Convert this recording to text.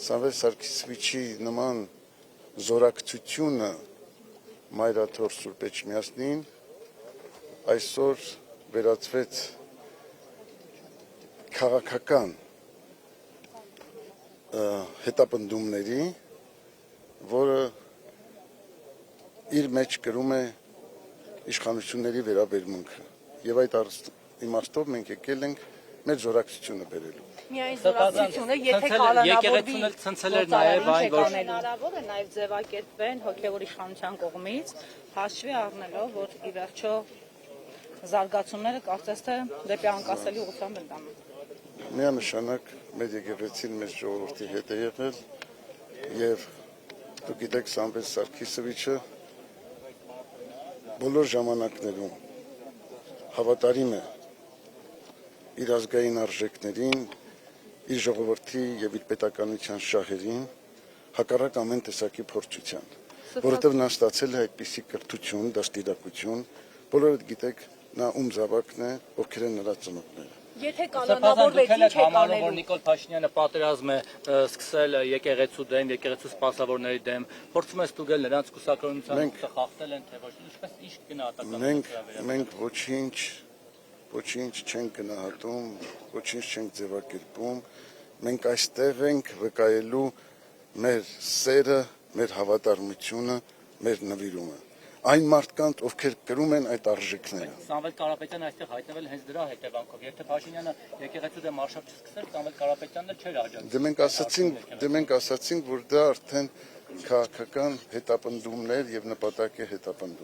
Սամվել Սարգսյանի նման զորակցությունը Մայրաթոր Սուրբ Էջմիածնին այսօր վերածվեց քաղաքական հետապնդումների, որը իր մեջ կրում է իշխանությունների վերաբերմունքը եւ այդ իմաստով մենք եկել ենք մեր զորակցությունը բերելու։ Միայն զորակցությունը, եթե կանոնավորվի ցնցել էր նաև այն, որ հնարավոր է նաև ձևակերպվեն հոգևոր իշխանության կողմից, հաշվի առնելով, որ ի վերջո զարգացումները կարծես թե դեպի անկասելի ուղղությամբ են տանում։ Միանշանակ մեր եկեղեցին մեր ժողովրդի հետ է եղել եւ դուք գիտեք Սամվել Սարգսյանը բոլոր ժամանակներում հավատարիմ է իր ազգային արժեքներին, իր ժողովրդի եւ իր պետականության շահերին, հակառակ ամեն տեսակի փորձության, որովհետեւ նա ստացել է այդպիսի կրթություն, դաստիարակություն, բոլորդ գիտեք նա ում զավակն է, ովքեր են նրա ծնողները։ Եթե կանոնավորվեց ինչ է կանոնավոր, որ Նիկոլ Փաշինյանը պատերազմ է սկսել եկեղեցու դեմ, եկեղեցու սպասավորների դեմ, փորձում է ստուգել նրանց կուսակրոնության խախտել են թե ոչ, ինչպես ինչ գնահատական։ Մենք ոչինչ չենք գնահատում, ոչինչ չենք ձևակերպում, մենք այստեղ ենք վկայելու մեր սերը, մեր հավատարմությունը, մեր նվիրումը։ Այն մարդկանց, ովքեր կրում են այդ արժեքները։ Սամվել Կարապետյանը այստեղ հայտնվել հենց դրա հետևանքով։ Եթե Փաշինյանը եկեղեցու դեմ արշավ չսկսեր, Սամվել Կարապետյանն չէր աջակցել։ Դե մենք ասացինք, որ դա արդեն քաղաքական հետապնդումներ եւ նպատակ է հետապնդում։